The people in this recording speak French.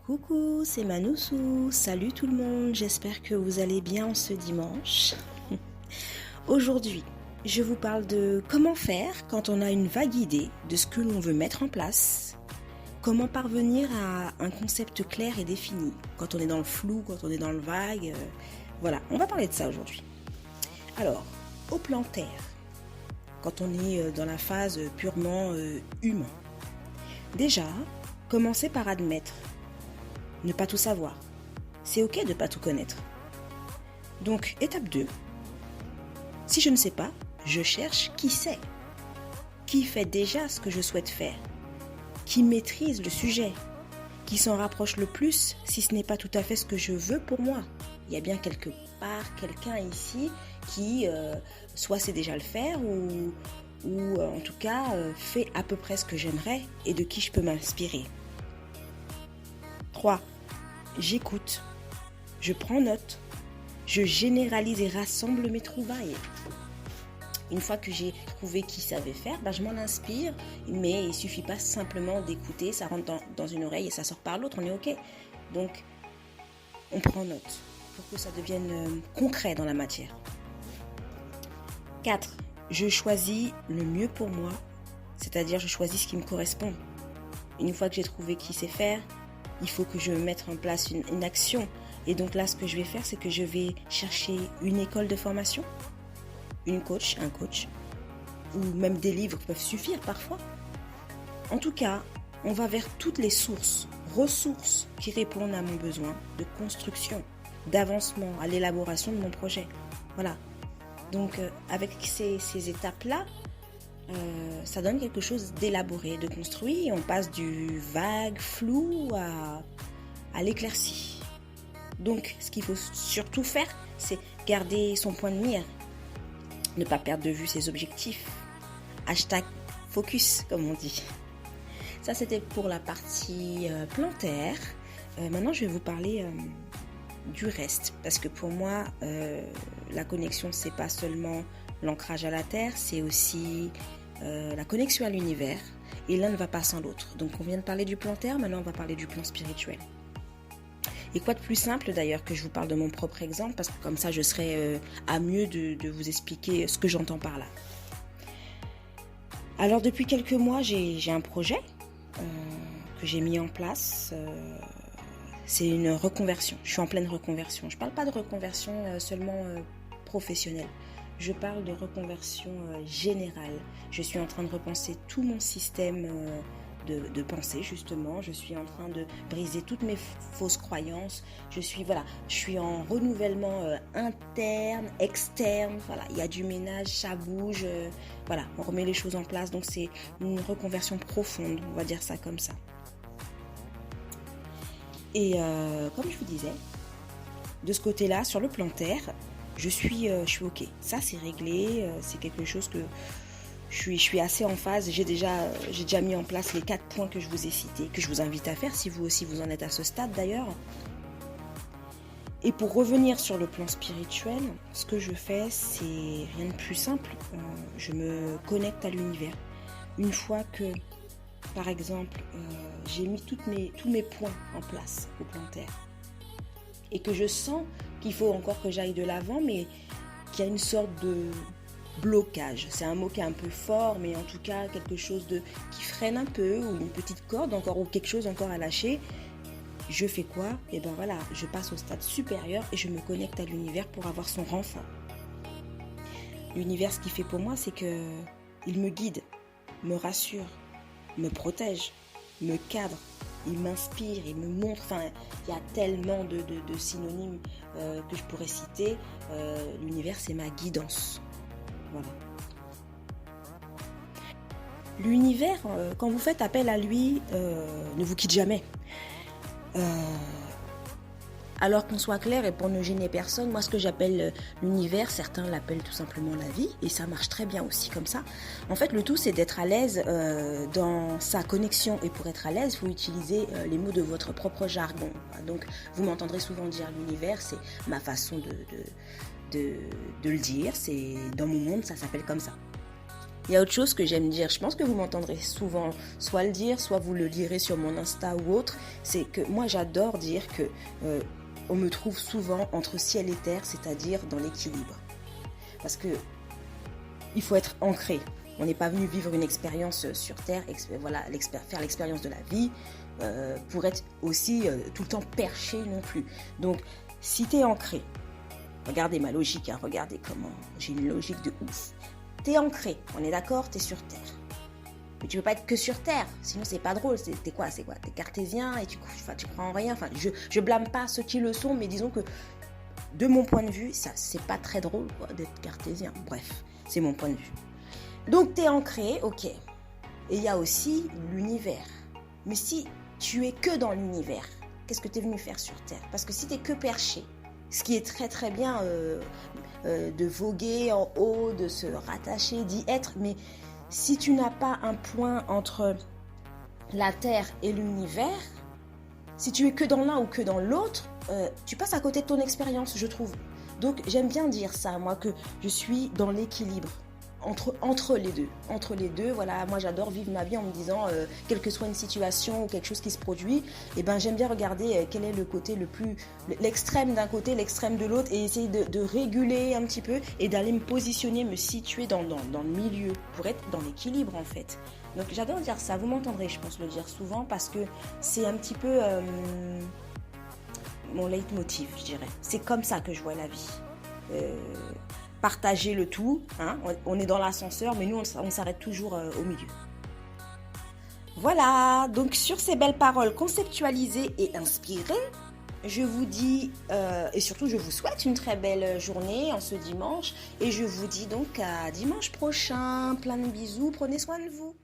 Coucou, c'est Manoussou. Salut tout le monde, j'espère que vous allez bien ce dimanche. Aujourd'hui, je vous parle de comment faire quand on a une vague idée de ce que l'on veut mettre en place. Comment parvenir à un concept clair et défini quand on est dans le flou, quand on est dans le vague. Voilà, on va parler de ça aujourd'hui. Alors, au plan terre, quand on est dans la phase purement humain. Déjà, commencez par admettre ne pas tout savoir. C'est ok de ne pas tout connaître. Donc, étape 2. Si je ne sais pas, je cherche qui sait. Qui fait déjà ce que je souhaite faire. Qui maîtrise le sujet. Qui s'en rapproche le plus si ce n'est pas tout à fait ce que je veux pour moi. Il y a bien quelque part quelqu'un ici qui soit sait déjà le faire ou en tout cas fait à peu près ce que j'aimerais et de qui je peux m'inspirer. 3. J'écoute, je prends note, je généralise et rassemble mes trouvailles. Une fois que j'ai trouvé qui savait faire, je m'en inspire, mais il ne suffit pas simplement d'écouter, ça rentre dans une oreille et ça sort par l'autre, on est ok. Donc, on prend note pour que ça devienne concret dans la matière. 4. Je choisis le mieux pour moi, c'est-à-dire je choisis ce qui me correspond. Une fois que j'ai trouvé qui sait faire, il faut que je mette en place une action. Et donc là, ce que je vais faire, c'est que je vais chercher une école de formation, un coach, ou même des livres peuvent suffire parfois. En tout cas, on va vers toutes les ressources qui répondent à mon besoin de construction, d'avancement, à l'élaboration de mon projet. Voilà. Donc, avec ces étapes-là, ça donne quelque chose d'élaboré, de construit. On passe du vague, flou à l'éclaircie. Donc, ce qu'il faut surtout faire, c'est garder son point de mire. Ne pas perdre de vue ses objectifs. #focus, comme on dit. Ça, c'était pour la partie plan terre. Maintenant, je vais vous parler du reste. Parce que pour moi, la connexion, c'est pas seulement l'ancrage à la terre, c'est aussi la connexion à l'univers, et l'un ne va pas sans l'autre. Donc on vient de parler du plan terre, maintenant on va parler du plan spirituel. Et quoi de plus simple d'ailleurs que je vous parle de mon propre exemple, parce que comme ça je serai à mieux de vous expliquer ce que j'entends par là. Alors depuis quelques mois j'ai un projet que j'ai mis en place. C'est une reconversion, je suis en pleine reconversion. Je ne parle pas de reconversion seulement professionnelle. Je parle de reconversion générale. Je suis en train de repenser tout mon système de pensée, justement. Je suis en train de briser toutes mes fausses croyances. Je suis en renouvellement interne, externe. Voilà, il y a du ménage, ça bouge. On remet les choses en place. Donc, c'est une reconversion profonde, on va dire ça comme ça. Et comme je vous disais, de ce côté-là, sur le plan terre, je suis ok. Ça, c'est réglé. C'est quelque chose que je suis assez en phase. J'ai déjà mis en place les 4 points que je vous ai cités, que je vous invite à faire si vous aussi vous en êtes à ce stade d'ailleurs. Et pour revenir sur le plan spirituel, ce que je fais, c'est rien de plus simple. Je me connecte à l'univers. Une fois que, par exemple, j'ai mis tous mes points en place au plan terre, et que je sens qu'il faut encore que j'aille de l'avant, mais qu'il y a une sorte de blocage. C'est un mot qui est un peu fort, mais en tout cas quelque chose qui freine un peu, ou une petite corde encore, ou quelque chose encore à lâcher. Je fais quoi ? Je passe au stade supérieur et je me connecte à l'univers pour avoir son renfort. L'univers, ce qu'il fait pour moi, c'est que il me guide, me rassure, me protège, me cadre. Il m'inspire, il me montre, il y a tellement de synonymes que je pourrais citer. L'univers, c'est ma guidance. Voilà. L'univers, quand vous faites appel à lui, ne vous quitte jamais. Alors qu'on soit clair et pour ne gêner personne, moi ce que j'appelle l'univers, certains l'appellent tout simplement la vie, et ça marche très bien aussi comme ça. En fait, le tout c'est d'être à l'aise dans sa connexion, et pour être à l'aise, il faut utiliser les mots de votre propre jargon. Donc vous m'entendrez souvent dire l'univers, c'est ma façon de le dire, c'est dans mon monde, ça s'appelle comme ça. Il y a autre chose que j'aime dire, je pense que vous m'entendrez souvent soit le dire, soit vous le direz sur mon Insta ou autre, c'est que moi j'adore dire que on me trouve souvent entre ciel et terre, c'est-à-dire dans l'équilibre. Parce que il faut être ancré. On n'est pas venu vivre une expérience sur terre, voilà, faire l'expérience de la vie, pour être aussi tout le temps perché non plus. Donc si tu es ancré, regardez ma logique, hein, regardez comment j'ai une logique de ouf. T'es ancré, on est d'accord, t'es sur terre. Mais tu peux pas être que sur terre, sinon c'est pas drôle. T'es quoi? T'es cartésien et tu crois en rien. Enfin, je blâme pas ceux qui le sont, mais disons que de mon point de vue, ça c'est pas très drôle quoi, d'être cartésien. Bref, c'est mon point de vue. Donc t'es ancré, ok. Et il y a aussi l'univers. Mais si tu es que dans l'univers, qu'est-ce que t'es venu faire sur terre? Parce que si t'es que perché, ce qui est très très bien de voguer en haut, de se rattacher, d'y être. Mais si tu n'as pas un point entre la Terre et l'univers, si tu es que dans l'un ou que dans l'autre, tu passes à côté de ton expérience, je trouve. Donc j'aime bien dire ça, moi, que je suis dans l'équilibre. Entre les deux. Entre les deux, voilà, moi j'adore vivre ma vie en me disant, quelle que soit une situation ou quelque chose qui se produit, et ben j'aime bien regarder quel est le côté l'extrême d'un côté, l'extrême de l'autre, et essayer de réguler un petit peu et d'aller me positionner, me situer dans le milieu pour être dans l'équilibre en fait. Donc j'adore dire ça, vous m'entendrez je pense le dire souvent parce que c'est un petit peu mon leitmotiv je dirais. C'est comme ça que je vois la vie. Partager le tout, hein. On est dans l'ascenseur, mais nous on s'arrête toujours au milieu. Voilà, donc sur ces belles paroles conceptualisées et inspirées, je vous dis, et surtout je vous souhaite une très belle journée en ce dimanche, et je vous dis donc à dimanche prochain, plein de bisous, prenez soin de vous.